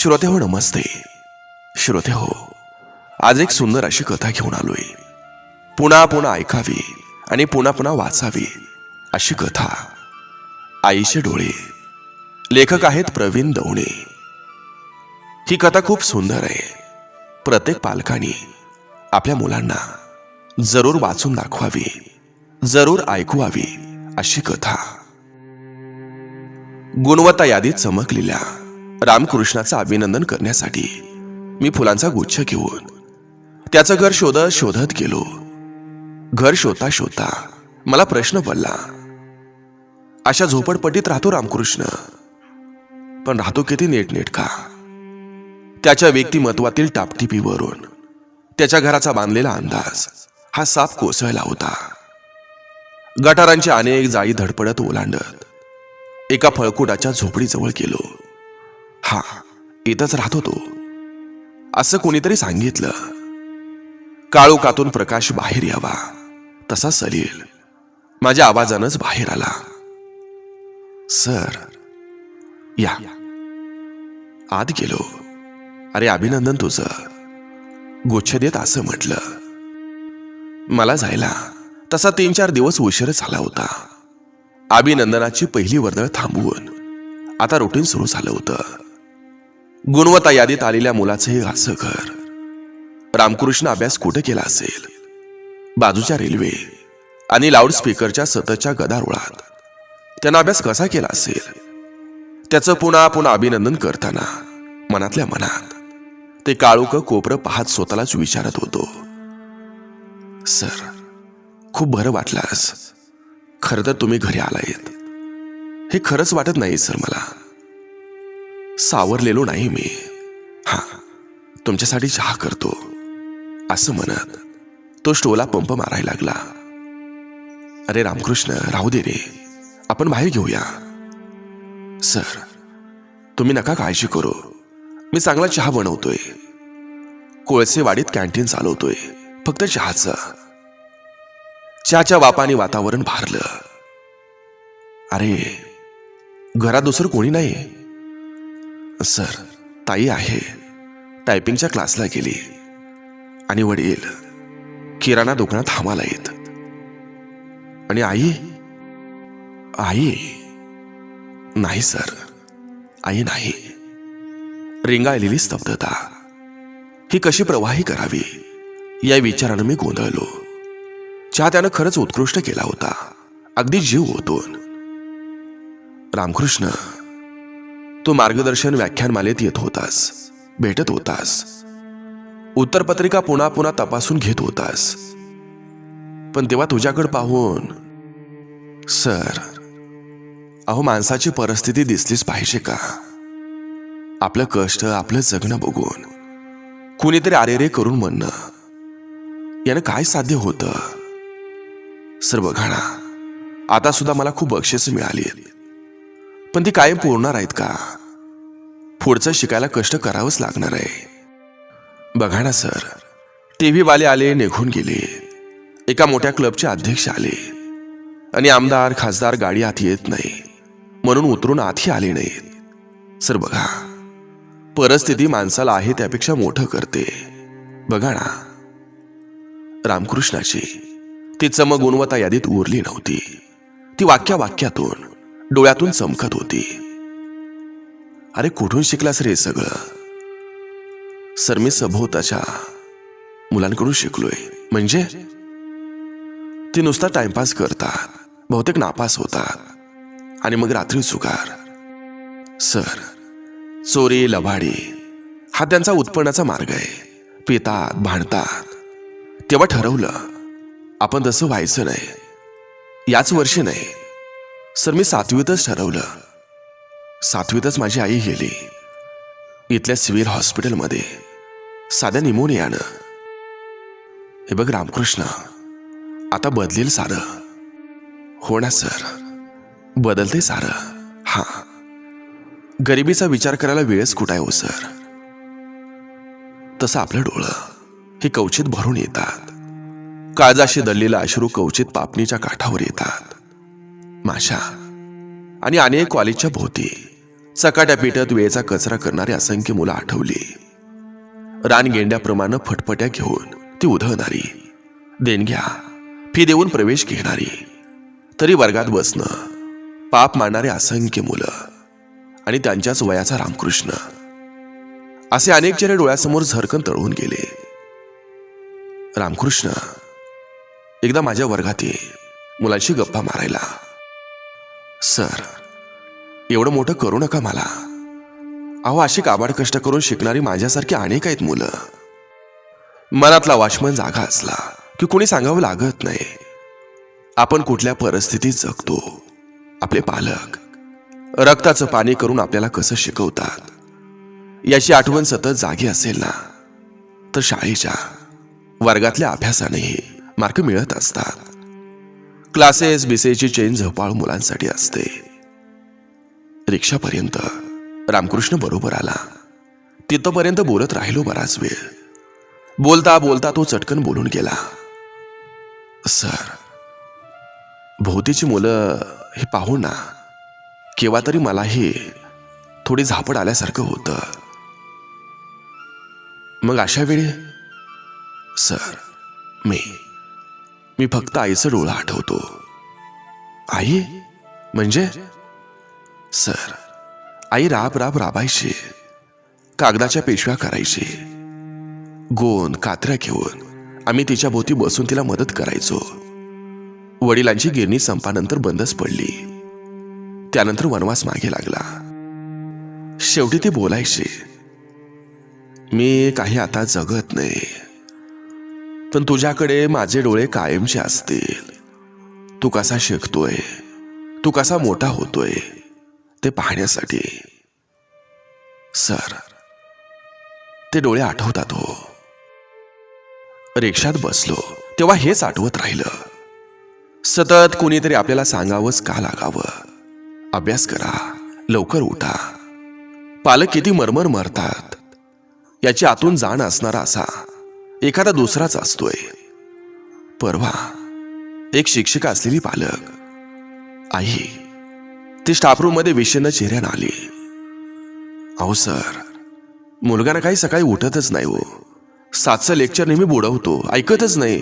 श्रोते हो नमस्ते. श्रोते हो, आज एक सुंदर अशी कथा घेऊन आलोय. पुन्हा पुन्हा ऐकावी आणि पुन्हा पुन्हा वाचावी अशी कथा. आईचे डोळे. लेखक आहेत प्रवीण दवणे. ही कथा खूप सुंदर आहे. प्रत्येक पालकांनी आपल्या मुलांना जरूर वाचून दाखवावी, जरूर ऐकवावी अशी कथा. गुणवत्ता यादीत चमकलेल्या रामकृष्णाचं अभिनंदन करण्यासाठी मी फुलांचा गुच्छ घेऊन त्याचं घर शोधत शोधत गेलो. घर शोधता शोधता मला प्रश्न पडला, अशा झोपडपट्टीत राहतो रामकृष्ण, पण राहतो किती नीटनेटका. त्याच्या व्यक्तिमत्वातील टापटिपीवरून त्याच्या घराचा बांधलेला अंदाज हा साफ कोसळला होता. गटारांची अनेक जाळी धडपडत ओलांडत एका फळकुटाच्या झोपडीजवळ गेलो. हा, इथंच राहतो तो, असं कोणीतरी सांगितलं. काळोखातून प्रकाश बाहेर यावा तसा सलील माझ्या आवाजानंच बाहेर आला. सर या. आत गेलो. अरे अभिनंदन तुझं, गुच्छ देत असं म्हटलं. मला जायला तसा 3-4 दिवस उशीर झाला होता. अभिनंदनाची पहिली वर्दळ थांबवून आता रुटीन सुरू झालं होतं. गुणवत्ता यादीत आलेल्या मुलाचं हे असं घर. रामकृष्ण अभ्यास कुठं केला असेल? बाजूच्या रेल्वे आणि लाऊडस्पीकरच्या सततच्या गदारोळात त्यानं अभ्यास कसा केला असेल? त्याचं पुन्हा पुन्हा अभिनंदन करताना मनातल्या मनात ते काळोख कोपरं पाहत स्वतःलाच विचारत होतो. सर, खूप बरं वाटलं आज. खरं तर तुम्ही घरी आलायत हे खरंच वाटत नाही सर मला. सावरलेलो नाही मी. हा, तुमच्यासाठी चहा करतो असं म्हणत तो स्टोला पंप मारायला लागला. अरे रामकृष्ण, राहू दे रे, आपण बाहेर घेऊया. सर, तुम्ही नका काळजी करू, मी चांगला चहा बनवतोय. कोळसेवाडीत कॅन्टीन चालवतोय, फक्त चहाचं. चहाच्या वापाने वातावरण भारलं. अरे घरात दुसरं कोणी नाही? सर, ताई आहे, टायपिंगच्या क्लासला गेली, आणि वडील किराणा दुकानात थांबायला येत. आणि आई? आई नाही सर, आई नाही. रिंगाळलेली स्तब्धता ही कशी प्रवाही करावी या विचारानं मी गोंधळलो. चहा त्यानं खरंच उत्कृष्ट केला होता, अगदी जीव ओतून. रामकृष्ण, तू मार्गदर्शन व्याख्यानमालेत येत होतास, भेटत होतास, उत्तरपत्रिका पुन्हा पुन्हा तपासून घेत होतास, पण तेव्हा तुझ्याकडे पाहून सर, अहो माणसाची परिस्थिती दिसलीच पाहिजे का? आपलं कष्ट, आपलं जगणं बघून कुणीतरी अरेरे करून म्हणणं यानं काय साध्य होतं? सर बघा ना, आता सुद्धा मला खूप बक्षीस मिळाली, पण ती कायम पुरणार आहेत का? पुढचं शिकायला कष्ट करावंच लागणार आहे. बघा ना सर, टीव्ही वाले आले, निघून गेले. एका मोठ्या क्लबचे अध्यक्ष आले, आणि आमदार खासदार गाडी आत येत नाही म्हणून उतरून आतही आले नाहीत. सर बघा, परिस्थिती माणसाला आहे त्यापेक्षा मोठं करते. बघा ना, रामकृष्णाची ती चमक गुणवत्ता यादीत उरली नव्हती. ती वाक्यातून, डोळ्यातून चमकत होती. अरे कुठून शिकलास रे सगळं? सर, मी सभोवताच्या मुलांकडून शिकलोय. म्हणजे ती नुसता टाइमपास करतात, बहुतेक नापास होतात, आणि मग रात्री चुकार. सर, चोरी लबाडी हा त्यांचा उत्पन्नाचा मार्ग आहे. पितात, भांडतात. तेव्हा ठरवलं आपण तसं व्हायचं नाही. याच वर्षी नाही सर, मी 7वीतच ठरवलं. 7वीतच माझी आई गेली इथल्या सिव्हिल हॉस्पिटलमध्ये साध्या निमोनियानं. हे बघ रामकृष्ण, आता बदलेल सारं. हो ना सर, बदलते सारं. हा, गरिबीचा विचार करायला वेळच कुठं आहे हो सर? तसं आपलं डोळं हे कवचित भरून येतात. काळजाशी दडलेला अश्रू कवचित पापणीच्या काठावर येतात. माझ्या आणि अनेक कॉलेजच्या भोवती चकाट्या पेटत वेळेचा कचरा करणारी असंख्य मुलं आठवली. रानगेंड्याप्रमाणे फटफट्या घेऊन ती उधळणारी, देणग्या फी देऊन प्रवेश घेणारी, तरी वर्गात बसणं पाप मानणारे असंख्य मुलं आणि त्यांच्याच वयाचा रामकृष्ण, असे अनेक चेहरे डोळ्यासमोर झरकन तळवून गेले. रामकृष्ण एकदा माझ्या वर्गात ये मुलांशी गप्पा मारायला. सर, एवढं मोठं करू नका मला. अहो, अशी काबाड कष्ट करून शिकणारी माझ्यासारखी अनेक आहेत मुलं. मनातला वाचमन जागा असला की कोणी सांगावं लागत नाही. आपण कुठल्या परिस्थितीत जगतो, आपले पालक रक्ताचं पाणी करून आपल्याला कसं शिकवतात याची आठवण सतत जागी असेल ना, तर शाळेच्या वर्गातल्या अभ्यासानेही मार्क मिळत असतात. क्लासेस बिसेची चेन झपाळू मुलांसाठी असते. रिक्षापर्यंत रामकृष्ण बरोबर आला. तिथपर्यंत बोलत राहिलो बराच वेळ. बोलता बोलता तो चटकन बोलून गेला. सर, भोवतीची मुलं हे पाहू ना, केव्हा तरी मलाही थोडी झापड आल्यासारखं होतं. मग अशा वेळी सर, मी फक्त आईचं डोळं आठवतो. आई म्हणजे? सर, आई राब राबायची, कागदाच्या पेशव्या करायची. गोंद कात्र्या घेऊन आम्ही तिच्या भोवती बसून तिला मदत करायचो. वडिलांची गिरणी संपानंतर बंदच पडली. त्यानंतर वनवास मागे लागला. शेवटी ती बोलायची, मी काही आता जगत नाही, पण तुझ्याकडे माझे डोळे कायमचे असतील. तू कसा शिकतोय, तू कसा मोठा होतोय ते पाहण्यासाठी. सर, ते डोळे आठवतात हो. रिक्षात बसलो तेव्हा हेच आठवत राहिलं. सतत कोणीतरी आपल्याला सांगावंच का लागावं, अभ्यास करा, लवकर उठा. पालक किती मरमर मरतात याची आतून जाण असणारा असा एखादा दुसराच असतोय. परवा एक शिक्षिका असलेली पालक आई ती स्टाफरूम मध्ये विषण्ण चेहऱ्यानं आली. अहो सर, मुलगा ना काही सकाळी उठतच नाही हो. 7चं लेक्चर नेहमी बुडवतो, ऐकतच नाही.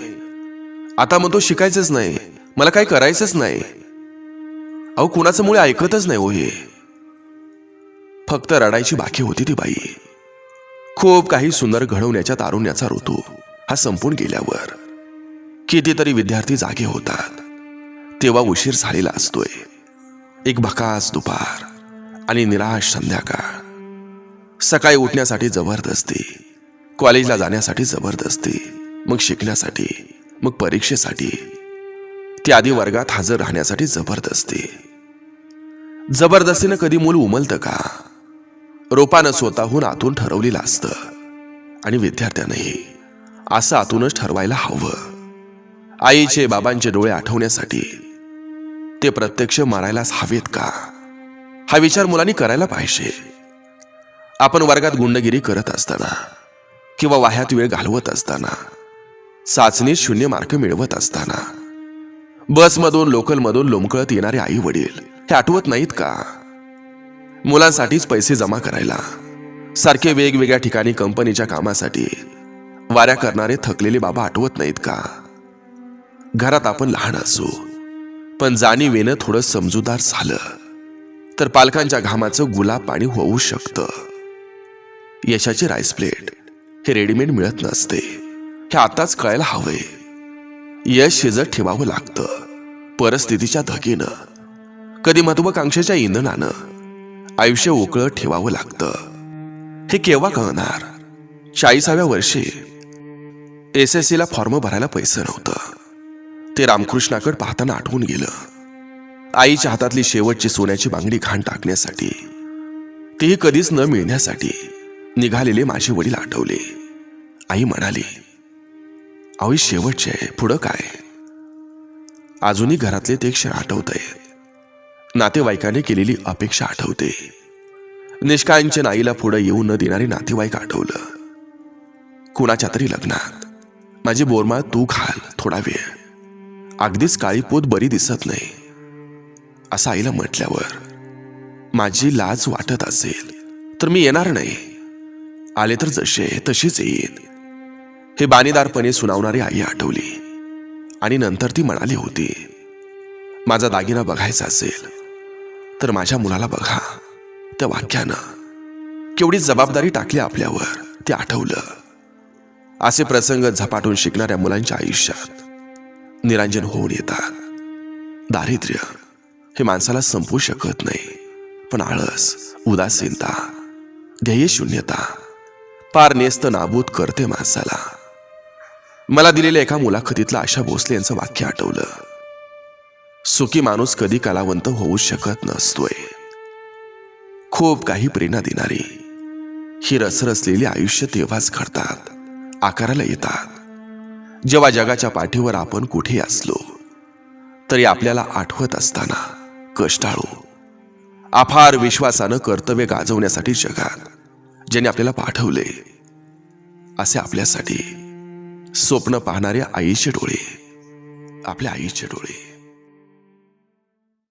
आता म्हणतो शिकायचंच नाही, मला काही करायचंच नाही. अहो, कुणाचं मुळे ऐकतच नाही हो. हे फक्त रडायची बाकी होती ती बाई. खूप काही सुंदर घडवण्याच्या तारुण्याचा ऋतू हा संपून गेल्यावर कितीतरी विद्यार्थी जागे होतात तेव्हा उशीर झालेला असतोय. एक भकास दुपार आणि निराश संध्याकाळ. सकाळी उठण्यासाठी जबरदस्ती, कॉलेजला जाण्यासाठी जबरदस्ती, मग शिकण्यासाठी, मग परीक्षेसाठी, त्याआधी वर्गात हजर राहण्यासाठी जबरदस्ती. जबरदस्तीनं कधी मूल उमलतं का? रोपानं स्वतःहून आतून ठरवलेलं असतं आणि विद्यार्थ्यांनाही असं आतूनच ठरवायला हवं. आईचे बाबांचे डोळे आठवण्यासाठी ते प्रत्यक्ष मारायलाच हवेत का, हा विचार मुलांनी करायला पाहिजे. आपण वर्गात गुंडगिरी करत असताना किंवा वाह्यात वेळ घालवत असताना, चाचणीत 0 मार्क मिळवत असताना, बसमधून लोकलमधून लोंबकळत येणारे आई वडील हे आठवत नाहीत का? मुलांसाठीच पैसे जमा करायला सारखे वेगवेगळ्या ठिकाणी कंपनीच्या कामासाठी वाऱ्या करणारे थकलेले बाबा आठवत नाहीत का? घरात आपण लहान असू पण जाणीवेनं थोडं समजूतदार झालं तर पालकांच्या घामाचं गुलाब पाणी होऊ शकतं. यशाची राईस प्लेट हे रेडीमेड मिळत नसते, हे आताच कळायला हवंय. यश शिजत ठेवावं लागतं परिस्थितीच्या धगीनं, कधी महत्वाकांक्षेच्या इंधनानं आयुष्य उकळत ठेवावं लागतं. हे केव्हा कळणार? 40व्या वर्षी SSCला फॉर्म भरायला पैसे नव्हतं. ते रामकृष्णाकडे पाहताना आठवून गेलं. आईच्या हातातली शेवटची सोन्याची बांगडी घाण टाकण्यासाठी, तेही कधीच न मिळण्यासाठी निघालेले माझे वडील आठवले. आई म्हणाली, अहो शेवटचे आहे, पुढं काय? अजूनही घरातले ते क्षण आठवतंय. नातेवाईकाने केलेली अपेक्षा आठवते. निष्कांचन आईला पुढे येऊ न देणारे नातेवाईक आठवलं. कुणाच्या तरी लग्नात माझी बोरमाळ तू घाल थोडा वेळ, अगदीच काळी पोत बरी दिसत नाही असं आईला म्हटल्यावर माझी लाज वाटत असेल तर मी येणार नाही. आले तर जसे तशीच येईन. हे बाणीदारपणे सुनावणारी आई आठवली आणि नंतर ती म्हणाली होती, माझा दागिना बघायचा असेल तर माझ्या मुलाला बघा. त्या वाक्यानं केवढी जबाबदारी टाकली आपल्यावर ते आठवलं. असे प्रसंग झपाटून शिकणाऱ्या मुलांच्या आयुष्यात निरांजन होऊन येतात. दारिद्र्य हे माणसाला संपवू शकत नाही, पण आळस, उदासीनता, ध्येयशून्यता पार नेस्त नाबूद करते माणसाला. मला दिलेल्या एका मुलाखतीतलं आशा भोसले यांचं वाक्य आठवलं, सुखी माणूस कधी कलावंत होऊ शकत नसतोय. खूप काही प्रेरणा देणारी ही रसरसलेली आयुष्य तेव्हाच घडतात, आकाराला येतात, जेव्हा जगाच्या पाठीवर आपण कुठे असलो तरी आपल्याला आठवत असताना कष्टाळू, अफार विश्वासानं कर्तव्य गाजवण्यासाठी जगात ज्याने आपल्याला पाठवले, असे आपल्यासाठी स्वप्न पाहणाऱ्या आईचे डोळे, आपल्या आईचे डोळे.